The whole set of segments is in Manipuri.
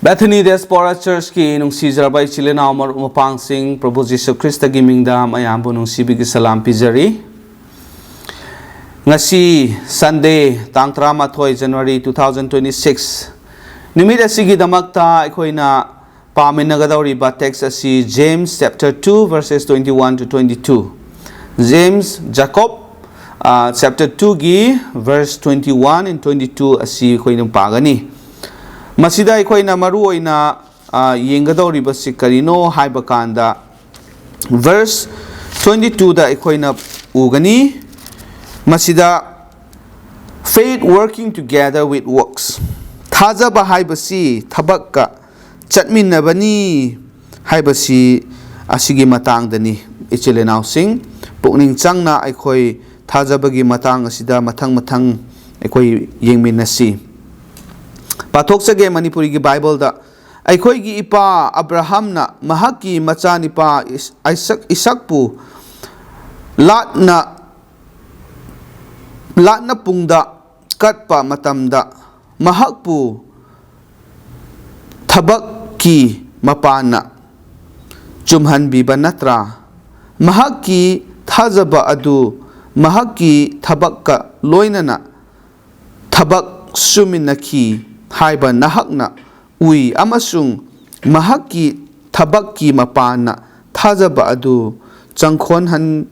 Bethany Diaspora Church ki nung si Jarabay Chilena Omar Umapang Sing Prabhu Jesu Christa Gimingda Mayambo nung sibig salam pizari ngasi Sunday tang 3 January 2026 numida sigi damakta ikoi na paminagadauri ba text asi James chapter 2 verses 21 to 22 Jacob chapter 2 gi verse 21 and 22 asi ikoi nang pagani Masida ikoi na maru na yengadauri ba si karino haiba kanda verse 22 da ikoi na ugani masida faith working together with works Thajaba haiba si Thabakka chatminabani haiba si asigi matang dani ichilenaw sing pukning changna ikoi Thajaba gi matang asida mathang ikoi yengminasi Pathok sage Manipuri gi Bible da aikoi gi ipa Abraham na mahaki machani pa Isakpu latna pungda katpa matamda mahakpu Thabak ki mapana chumhan biba natra mahaki Thajaba adu mahaki Thabakka loinana Thabak Suminnei haiba nahakna ui amasung mahaki Thabakki mapana Thajaba adu changkhon han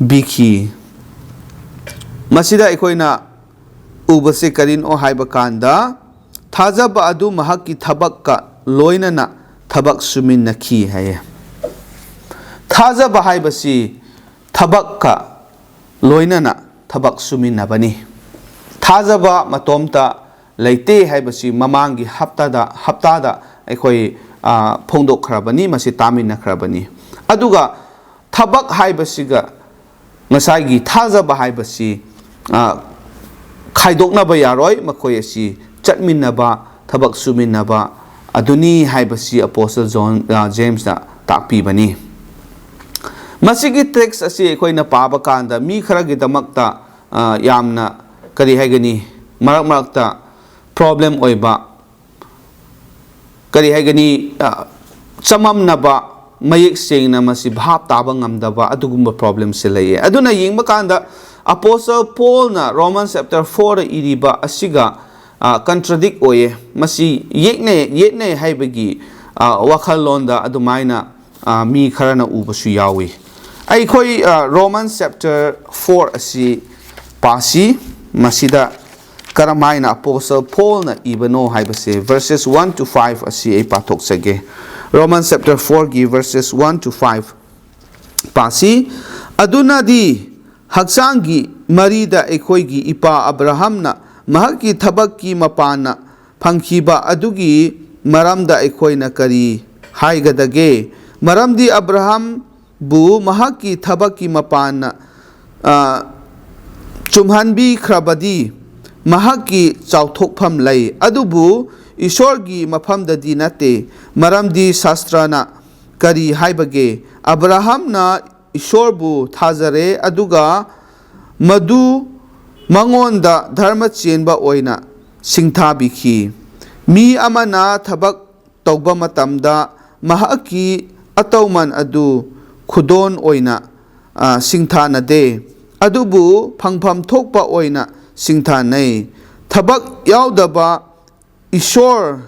biki masida ikoina ubase karin o haiba kanda Thajaba adu mahaki Thabakka loinana Thabak Suminnei haye Thajaba haibasi Thabakka loinana Thabak Suminnabani Thajaba matomta Laite haibasi mamangi haptada aikoi phongdok khrabani masi tamina khrabani aduga Thabak haibasiga ngasai Thajaba haibasi khaidoknaba yaroi makoi asi chatminnaba Thabak suminnaba aduni haibasi Apostle James na takpi bani masigi text asi aikoi na paba kanda mi kharagi damakta yamna kari haigani marakta problem oiba kari haigani chamam naba mayek seng na masi bhap taba ngamdaba adugumba problem se laye aduna yengba kanda Apostle Paul na Romans chapter 4 iriba asiga contradict oye masi yetne haibagi wakhalonda adumaina mi kharana ubasu yawi aikoi Romans chapter 4 asi pasi masida Karamaina Apostle Paul na ibano haibase verses 1 to 5 asi ay patok sage Romans chapter 4 gi verses 1 to 5 pasi aduna di haksangi marida ekoi gi ipa Abraham na mahaki Thabakki mapana phangkhiba adugi maramda ekoi na kari haigadage maramdi Abraham bu mahaki Thabakki mapana chumhanbi khrabadi mahaki chauthokpham lay adubu ishorgi mafamdadi nate maramdi sastrana kari haibage Abraham na ishorbu thajare aduga madu mangonda dharma chenba oina singthabikhi mi amana Thabak tawba matamda mahaki atawman adu khudon oina singthanade adubu phangpham thokpa oina Singthanei Thabak yaudaba Ishor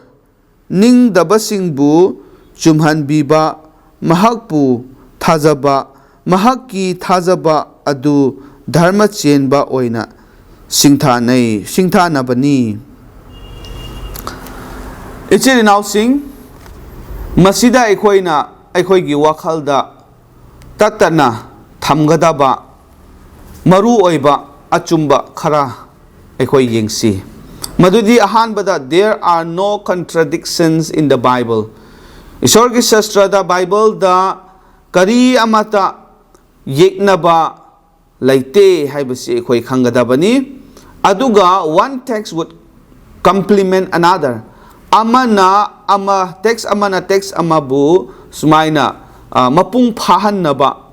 ningdaba singbu chumhanbiba mahakpu Thajaba mahaki Thajaba adu dharma chenba oina singthanabani ichiri now sing masida aikoigi wakhalda tatana thamgadaba maru oiba achumba khara aikoi yengsi madudi ahanbada there are no contradictions in the Bible Ishorgi Shastra da Bible da kari amata yeknaba laite haibasi aikoi khangadabani aduga one text would complement another text amabu sumaina mapung phahannaba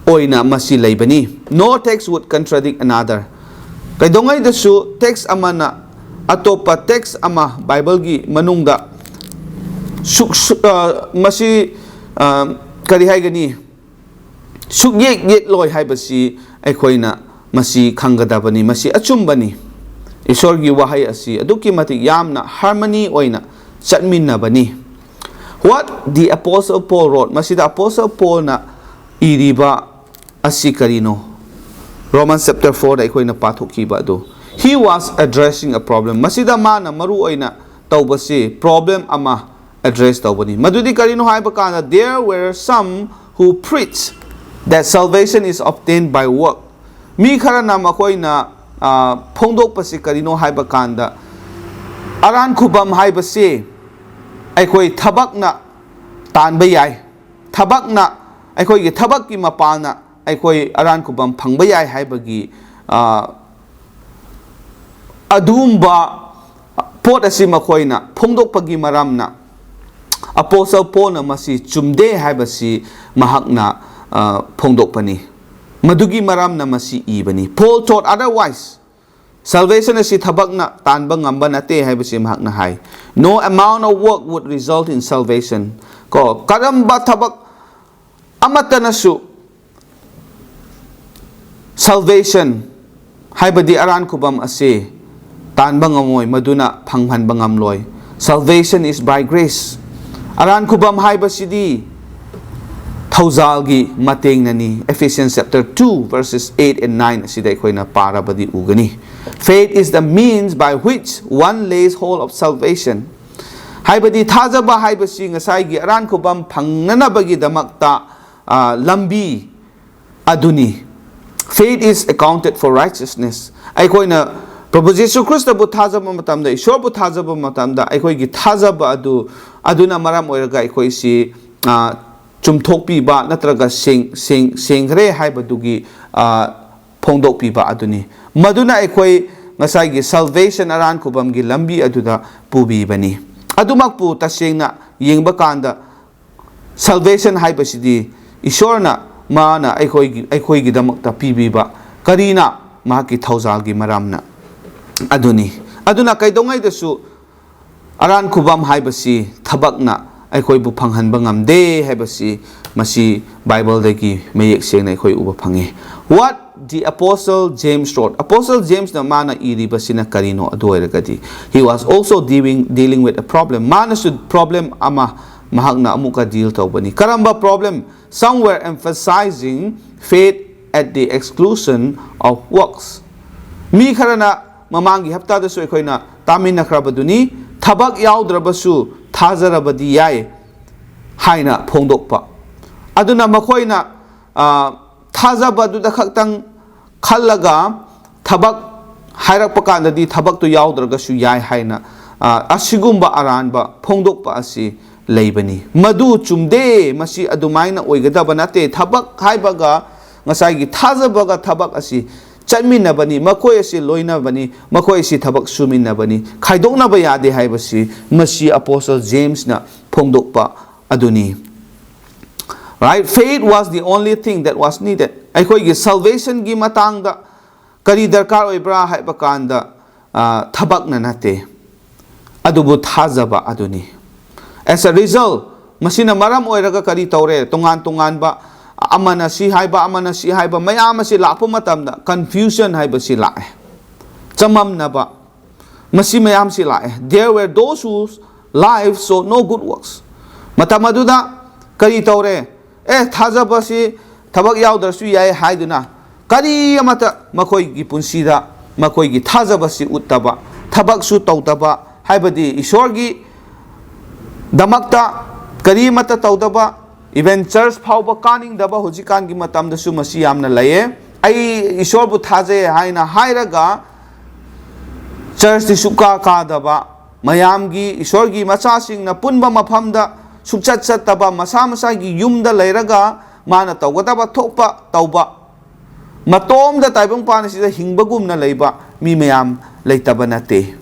oina masi laibani no text would contradict another kaidongai dasu text amana atopa text ama Bible gi manungda masi kari haigani sugyek yek loi haibasi aikoina masi khangadabani masi achumbani Ishor gi wahai asi aduki matik yamna harmony oina chatminnabani. What the Apostle Paul wrote, masida Apostle Paul na iriba asi karino. Romans chapter 4 da aikoina pathokiba do. He was addressing a problem. Masida mana maru oina taubasi problem ama address taubani. Madudi karino haiba kana there were some who preached that salvation is obtained by work. Mi khara na makoina phongdok pasi karino haiba kanda aran khubam haiba se aikoi thabak na tanba yai thabak na aikoi gi thabak ki mapana aikoi aran khubam phangba yai haiba gi adumba pot asi makoina phongdok pagi maramna Apostle Paul na masi chumde haiba si mahakna phongdok pani Madugi maram na masi ibani. Paul taught otherwise. Salvation is thabak na tanba ngamba nate hai basi mahak na hai. No amount of work would result in salvation. Ko karamba thabak amata nasu salvation hai badi aran kubam ase tanba ngamoy maduna phanghan bangam loy. Salvation is by grace. Aran kubam hai basi di Thawzalgi mateng nani Ephesians chapter 2 verses 8 and 9 sidai koina para badi ugani. Faith is the means by which one lays hold of salvation. Haibadi Thajaba haibasi ngasai gi aran kubam phangnana bagi damakta lambi aduni. Faith is accounted for righteousness. Ai koina Prabhu Jesu Christa bu thajaba matamda Ishwar bu thajaba matamda ai koi gi thajaba aduna maram oiraga ai koi si chumthokpi ba natraga sengre haibadugi phongdokpi ba aduni maduna aikoi ngasai gi salvation aran kubam gi lambi aduda pubi bani adumakpu tasengna yengba kanda salvation haibasidi ishorna mana aikoi gi damakta pibi ba karina mahaki thawzal gi maramna aduna kaidongai dasu aran kubam haibasi thabakna aikoi bu phanghan bangam de haibasi masi Bible dagi mayek sengna aikoi uba phangi. What the Apostle James wrote, Apostle James na mana iri basina karino aduairagadi. He was also dealing with a problem. Mana sud problem ama mahagna amuka deal tawbani. Karamba problem. Some were emphasizing faith at the exclusion of works. Mi karana mamangi hapta dasu aikoi na tamin na krabaduni thabak yaudrabasu Thazarabadi yai haina phongdokpa aduna makoina thazabadu da khaktang khallaga thabak hairakpa kandadi thabak tu yaudraga su yai haina asigumba aranba phongdokpa asi leibani madu chumde masi adumaina oigadaba nate thabak haibaga ngasai gi thazabaga thabak asi chatminnabani makoi asi loinabani makoi asi thabak suminnabani khaidoknaba yade haibasi masi Apostle James na phongdokpa aduni. Right? Faith was the only thing that was needed. Aikoi gi salvation gi matangda kari darkar oibra haiba kanda thabak na nate adubu thazaba aduni. As a result masina maram oiraga kari tawre tungan ba amana si haiba mayama si lakpo matamda confusion haiba si lae chamam na ba masi mayam si lae. There were those whose lives saw no good works matamaduda kari tawre thajaba si thabak yaudar su yai haiduna kari amata makoi gi punsida makoi gi thajaba si uttaba thabak su tawtaba haibadi ishwar gi damakta kari mata tawdaba even church phauba kaning daba hojikan gi matam da su masi yamna laye ai ishwar bu thaje haina hairaga church ti suka ka daba mayam gi ishwar gi macha sing na punba mafamda sukchat chat taba masa gi yumda lairaga mana tawgadaba thokpa tawba matom da taibang pan si da hingbagum na leiba mi mayam leitaba nate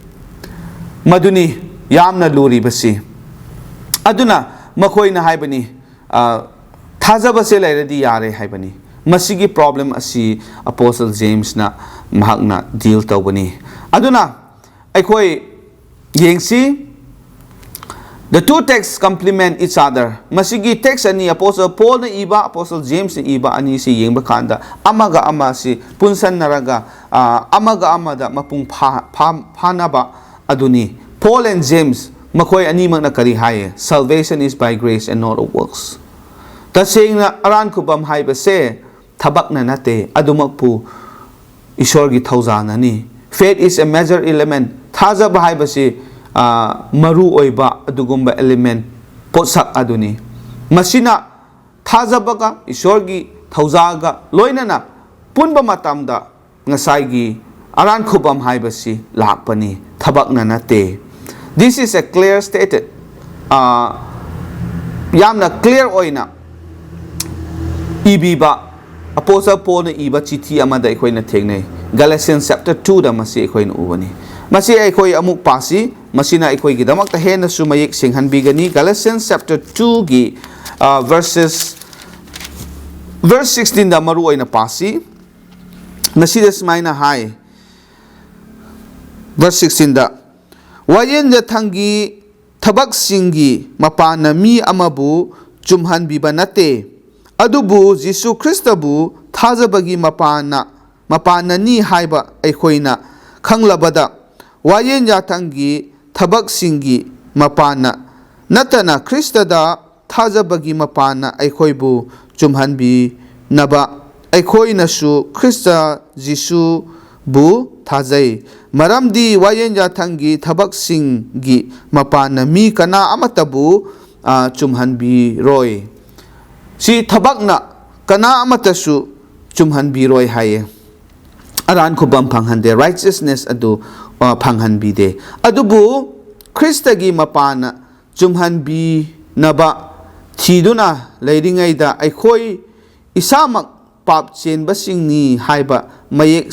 maduni yamna luri basi aduna makoi na haibani thajaba se lairadi yare haibani masigi problem asi Apostle James na mahakna deal tawbani aduna ꯑꯩꯈꯣꯏ ꯌꯦꯡꯁꯤ. The two texts complement each other. Masigi text ani Apostle Paul na iba, Apostle James na iba ani si yengba kanda. Amaga ama si punsan naraga amaga amada mapung panaba aduni. Paul and James makoy ani mang nakarihaye. Salvation is by grace and not of works. Tasing na aran ko bam hay base Thabak na nate adumagpu isorgi thawzana ni. Faith is a major element. Thajaba hay base maru oiba adugumba element potsak aduni. Masina Thajabaga isorgi thawzaga loinana punba matamda ngasaygi aran khubam hay base lakpani Thabak na nate. This is a clear stated yamna clear oina ibiba Apostle Paul na iba chithi amada akoy na thengnay. Galatians chapter 2 da masi akoy na ubani. Masi akoy amuk pasi masina akoy gidamak tahen na sumayik singhan bigani. Galatians chapter 2 gi verse 16 da maru ay na pasi. Masida smay na hay. Verse 16 da. Wayen da thangi Thabak singi mapana mi amabu chumhan biba nate. Adubu Jisu Kristabu Thajabagi mapana ni haiba aikoina khanglabada wayen yatangi Thabak singi mapana natana Kristada Thajabagi mapana aikoibu chumhanbi naba aikoina su Krista Jisu bu thajai maramdi wayen yatangi Thabak singi mapana mi kana amatabu chumhanbi roy. Si Thabak na kana amatasu chumhan biroy haye. Aran ko bam panghande righteousness adu panghan bide. Adubu Kristagi mapana chumhan bi naba thiduna leiringayda aikoy isamak pap chen basingni haiba mayek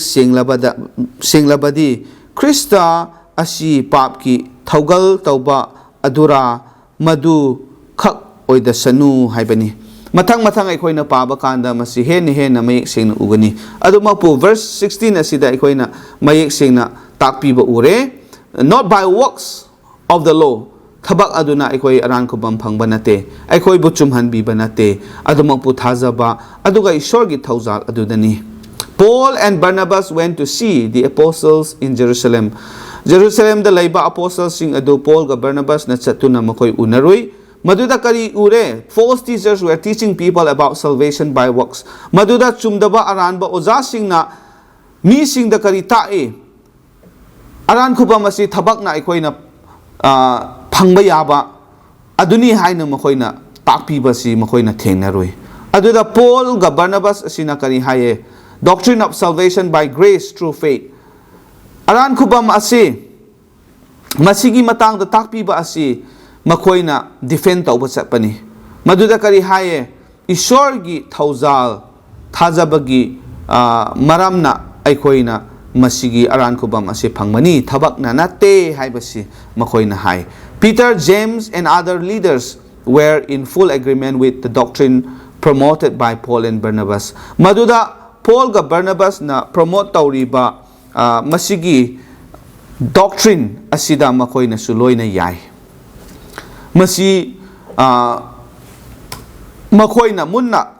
senglabadi Krista asi papki thaugal tauba adura madu khak oida sanu haibani. Matang aikoy na paba kanda masi hen na mayek sing na ugani. Adumapo verse 16 asida aikoy na mayek sing na takpi ba ure. Not by works of the law. Thabak aduna aikoy aran ko bampang banate. Aikoy buchumhan bi banate. Adumapo Thajaba. Aduga isorgi thawzal adudani. Paul and Barnabas went to see the apostles in Jerusalem. Jerusalem da layba apostles sing adu Paul ga Barnabas na chatuna makoy unaroy. Maduda kari ure, false teachers were teaching people about salvation by works. Maduda chumdaba aran ba oza sing na mi sing da kari tae. Aran ko ba masi Thabak na akoy na phangba yaba. Aduni hay na makoy na takpi ba si makoy na thengnaroy. Aduda Paul ga Barnabas asina kari haye. Doctrine of salvation by grace through faith. Aran ko ba masi masigi matang da takpi ba asi makoy na defend tauba satpani. Maduda kari haye isorgi thawzal Thajabagi maramna aikoy na masigi aran ko bam ase phangmani Thabak na nate haibasi makoy na hay. Peter, James and other leaders were in full agreement with the doctrine promoted by Paul and Barnabas. Maduda Paul ga Barnabas na promote tawriba masigi doctrine asida makoy na suloy na yay. Masi makoy na munna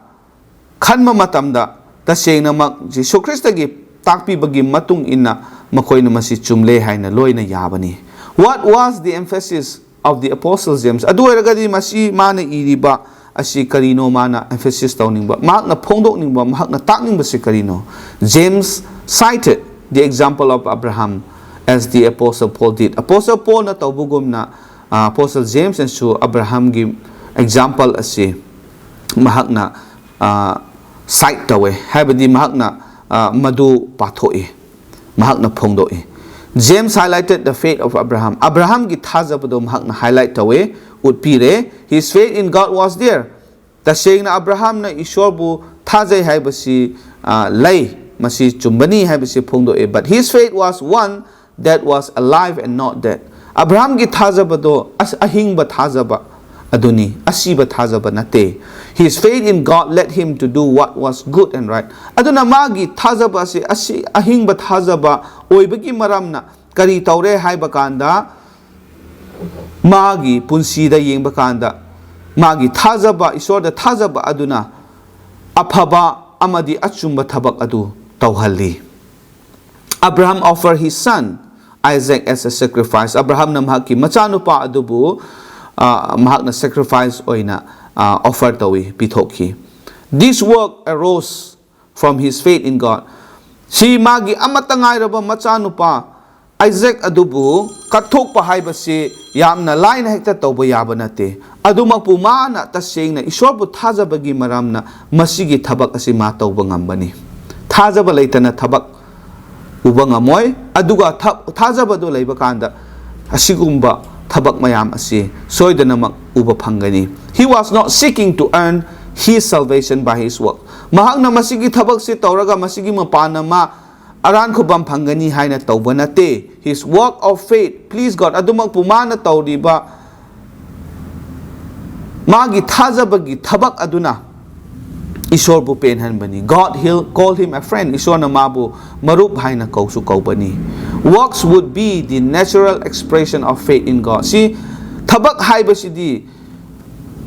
khanma matamda taseng na mag Jesu Krista gi takpi bagi matung ina makoy na masi chumle hay na loy na yabani. What was the emphasis of the Apostle James? Adu ragadi masi mana iriba asi karino mana emphasis tawning ba mahak na phongdok ning ba mahak na takning ba si karino. James cited the example of Abraham as the Apostle Paul did. Apostle Paul na tawbugom na Apostle James and so Abraham give example asi mahak na site tawe habadi mahak na madu pathoi mahak na phongdoi. James highlighted the faith of Abraham. Abraham gi thajabado mahak na highlight tawe utpire his faith in God was there. Taseng na Abraham na ishor bu thajai haibasi lay masi chumbani haibasi phongdoi, but his faith was one that was alive and not dead. Abraham gi thajaba do ahing ba thajaba aduni asiba thajaba nate. His faith in God led him to do what was good and right. Aduna magi thajaba si asi ahing ba thajaba oibagi maramna kari taure hai bakanda magi punsi da yeng bakanda magi thajaba isor da thajaba aduna aphaba amadi achumba thabak adu tauhalli. Abraham offered his son Isaac as a sacrifice. Abraham na mahaki machanupa adubu mahak na sacrifice oina offer tawi pithoki. This work arose from his faith in God. Si magi amatangay raba machanupa Isaac adubu kathok pa haibasi yamna lain hekta tawba yaba nate aduma pumana taseng na isorbu thajabagi maramna masigi thabak asi ma tawba ngambani. Thajaba leitana thabak uba ngamoy aduga thajaba do leiba kanda asigumba thabak mayam asi soidanamak uba phangani. He was not seeking to earn his salvation by his work. Mahakna masigi thabak si tawraga masigi mapana ma aran khubam phangani haina tawba nate. His work of faith please God adumak pumana tawriba magi thajabagi thabak aduna Isor bu penhan bani. God called him a friend. Isor na mabu marup haina kausu kaubani. Works would be the natural expression of faith in God. Si thabak hai basidi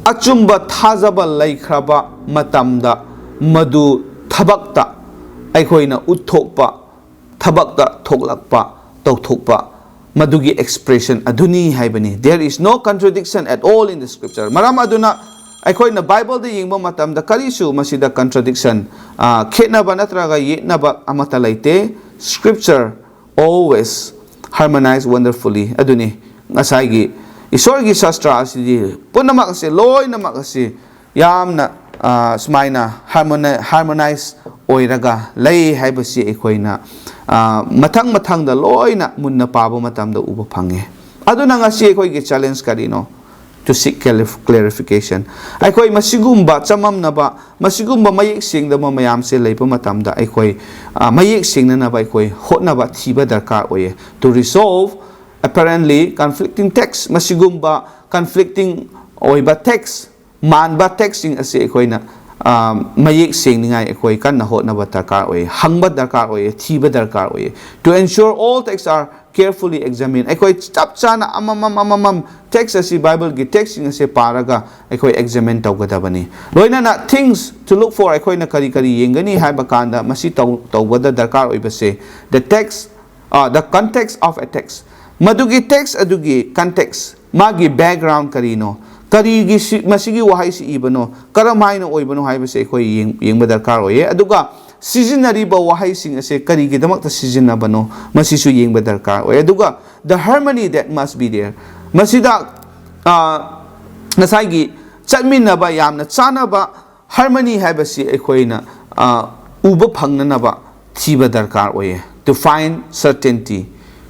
achumba thajaba laikhraba matamda madu thabakta aikoina uthokpa thabakta thoklakpa tawthokpa madugi expression aduni haibani. There is no contradiction at all in the scripture. Maram aduna aikoy na Bible de yingba matam da karisu masida contradiction khetnaba natraga yetnaba amata laite. Scripture always harmonize wonderfully aduni ngasai isorgi shastra asidi punamak ase loinamak ase yamna sumaina harmonize oiraga lay haibasi aikoina mathang da loina munna pabo matam da uba phange aduna ngasi aikoi gi challenge karino to seek clarification. Aikoi masigumba chamam naba masigumba mayek sing da mayam se leipa matam da aikoi mayek sing na naba aikoi hotnaba thiba darkar oye to resolve apparently conflicting texts. Masigumba conflicting oiba text manba texting ase aikoi na mayek sing ningai aikoi kan na hotnaba darkar oye hangba darkar oye thiba darkar oye to ensure all texts are carefully examine. Aikoi chap chana amam text asi Bible gi texting ase paraga aikoi examine tawgadabani. Loina na things to look for aikoi na kari yengani haiba kanda masi tawgada darkar oibase the text the context of a text madugi text adugi context magi background karino kari gi masigi wahai si ibano karamai no oibano haibase aikoi yengba darkar oye aduga sizinariba wahai sing ase kari gi damakta sizinabano masisu yengba darkar oye aduga the harmony that must be there masida nasaigi chatminaba yamna chanaba harmony haibasi aikoina uba phangnanaba thiba darkar oye to find certainty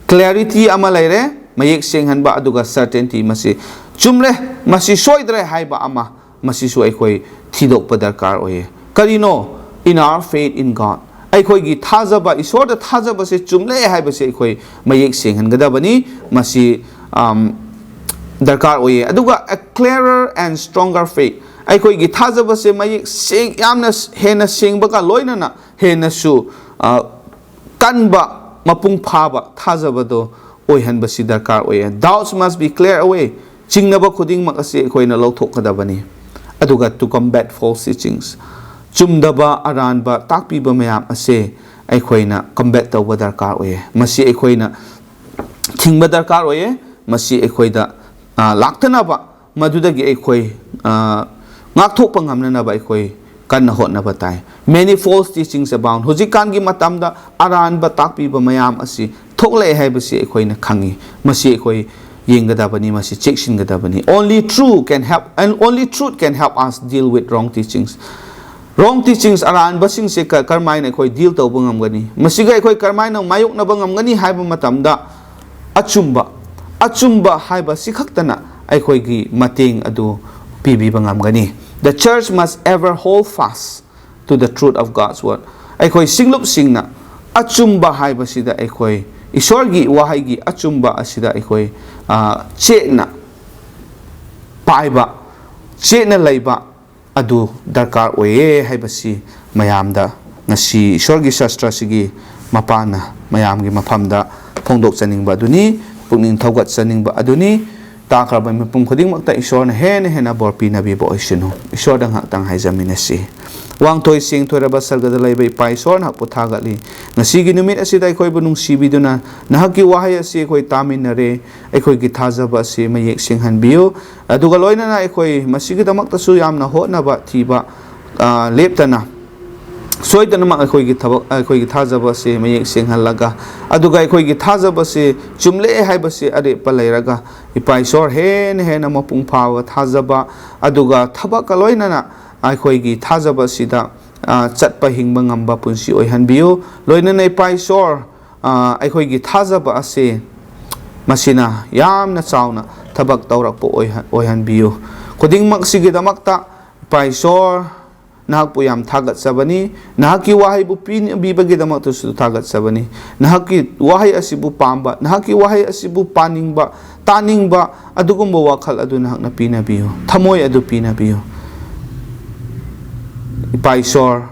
clarity ama laire mayek senghanba aduga certainty masi chumle masi soidre haiba ama masisu aikoi thidokpa darkar oye karino in our faith in God aikoi gi thajaba isor da thajaba se chumle haiba se aikoi mayek senghangadabani masi darkar oye aduga a clearer and stronger faith aikoi gi thajaba se mayek seng yamna hena sengba ka loina na hena su kanba mapung phaba thajaba do oihan basi darkar oye. Doubts must be cleared away chingnaba khuding makase aikoi na lauthokadabani aduga to combat false teachings chumdaba aranba takpiba mayam ase aikoina combat tawba darkar oye masi aikoina thingba darkar oye masi aikoida laktanaba madudagi aikoi ngakthokpa ngamnanaba aikoi kanna hotnaba tai. Many false teachings abound hojikangi matamda aranba takpiba mayam asi thoklai haibasi aikoina khangi masi aikoi yengadabani masi chekshingadabani. Only truth can help us deal with wrong teachings. Wrong teachings aran basing se karmai na koi deal tawba ngamgani masiga koi karmai na mayok na bangamgani haiba matamda achumba haiba sikhaktana aikoi gi mateng adu pibi bangamgani. The church must ever hold fast to the truth of God's word. Aikoi singlup singna achumba haiba sida aikoi isorgi wahai gi achumba asida aikoi chena paiba chena laiba adu darkar oye haibasi mayamda ngasi ishorgi shastra sigi mapana mayamgi maphamda ꯐꯣꯡꯗꯣꯛꯆꯅꯤꯡꯕ ꯑꯗꯨꯅꯤ ꯄꯨꯛꯅꯤꯡ ꯊꯧꯒꯠꯆꯅꯤꯡꯕ ꯑꯗꯨꯅꯤ ꯇꯥꯈ꯭ꯔꯕ ꯃꯤꯄꯨꯝ ꯈꯨꯗꯤꯡꯃꯛꯇ ꯏꯁꯣꯔꯅ ꯍꯦꯟꯅ ꯕꯣꯔ ꯄꯤꯅꯕꯤꯕ ꯑꯣꯏꯁꯅꯨ ꯏꯁꯣꯔꯗ ꯉꯥꯛꯇꯪ ꯍꯥꯏꯖꯃꯤꯟꯅꯁꯤ ꯋꯥꯡꯊꯣꯏ ꯁꯦꯡꯊꯣꯏꯔꯕ ꯁꯔꯒꯗ ꯂꯩꯕ ꯏꯄꯥ ꯏꯁꯣꯔ ꯅꯍꯥꯛꯄꯨ ꯊꯥꯒꯠꯂꯤ ꯉꯁꯤꯒꯤ ꯅꯨꯃꯤꯠ ꯑꯁꯤꯗ ꯑꯩꯈꯣꯏꯕꯨ ꯅꯨꯡꯁꯤꯕꯤꯗꯨꯅ ꯅꯍꯥꯛꯀꯤ ꯋꯥꯍꯩ ꯑꯁꯤ ꯑꯩꯈꯣꯏ ꯇꯥꯃꯤꯟꯅꯔꯦ ꯑꯩꯈꯣꯏꯒꯤ ꯊꯥꯖꯕ ꯑꯁꯤ ꯃꯌꯦꯛ ꯁꯦꯡꯍꯟꯕꯤꯌꯨ ꯑꯗꯨꯒ ꯂꯣꯏꯅꯅ ꯑꯩꯈꯣꯏ ꯃꯁꯤꯒꯤꯗꯃꯛꯇꯁꯨ ꯌꯥꯝꯅ ꯍꯣꯠꯅꯕ ꯊꯤꯕ ꯂꯦꯞꯇꯅ ꯁꯣꯏꯗꯅꯃꯛ ꯑꯩꯈꯣꯏꯒꯤ ꯊꯥꯖꯕ ꯑꯁꯤ ꯃꯌꯦꯛ ꯁꯦꯡꯍꯜꯂꯒ ꯑꯗꯨꯒ ꯑꯩꯈꯣꯏꯒꯤ ꯊꯥꯖꯕ ꯑꯁꯤ ꯆꯨꯝꯂꯛꯑꯦ ꯍꯥꯏꯕꯁꯤ ꯑꯔꯦꯞꯄ ꯂꯩꯔꯒ ꯏꯄꯥ ꯏꯁꯣꯔ ꯍꯦꯟꯅ ꯃꯄꯨꯡ ꯐꯥꯕ ꯊꯥꯖꯕ ꯑꯗꯨꯒ ꯊꯕꯛꯀ ꯂꯣꯏꯅꯅ ꯑꯩꯈꯣꯏꯒꯤ ꯊꯥꯖꯕ ꯑꯁꯤꯗ ꯆꯠꯄ ꯍꯤꯡꯕ ꯉꯝꯕ ꯄꯨꯟꯁꯤ ꯑꯣꯏꯍꯟꯕꯤꯌꯨ ꯂꯣꯏꯅꯅ ꯏꯄꯥ ꯏꯁꯣꯔ ꯑꯩꯈꯣꯏꯒꯤ ꯊꯥꯖꯕ ꯑꯁꯤ ꯃꯁꯤꯅ ꯌꯥꯝꯅ ꯆꯥꯎꯅ ꯊꯕꯛ ꯇꯧꯔꯛꯄ ꯑꯣꯏꯍꯟꯕꯤꯌꯨ ꯈꯨꯗꯤꯡꯃꯛꯁꯤꯒꯤꯗꯃꯛꯇ ꯏꯄꯥ ꯏꯁꯣꯔ ꯅꯍꯥꯛꯄꯨ ꯌꯥꯝ ꯊꯥꯒꯠꯆꯕꯅꯤ ꯅꯍꯥꯛꯀꯤ ꯋꯥꯍꯩꯕꯨ ꯄꯤꯕꯤꯕꯒꯤꯗꯃꯛꯇꯁꯨ ꯊꯥꯒꯠꯆꯕꯅꯤ ꯅꯍꯥꯛꯀꯤ ꯋꯥꯍꯩ ꯑꯁꯤꯕꯨ ꯄꯥꯝꯕ ꯅꯍꯥꯛꯀꯤ ꯋꯥꯍꯩ ꯑꯁꯤꯕꯨ ꯄꯥꯅꯤꯡꯕ ꯇꯥꯅꯤꯡꯕ ꯑꯗꯨꯒꯨꯝꯕ ꯋꯥꯈꯜ ꯑꯗꯨ ꯅꯍꯥꯛꯅ ꯄꯤꯅꯕꯤꯌꯨ ꯊꯃꯣꯏ ꯑꯗꯨ ꯄꯤꯅꯕꯤꯌꯨ ꯏꯄꯥ ꯏꯁꯣꯔ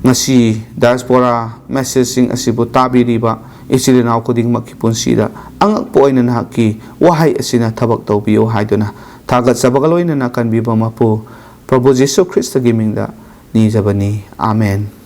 ngasi diaspora messaging asibu tabiriba ichil naw khudingmakki punsida angakpo oina nahakki wahai asina thabak tawbiyo haiduna thagat sabagaloina na kanbiba mapu Prabhu Jesu Christ gi mingda ni jabani amen.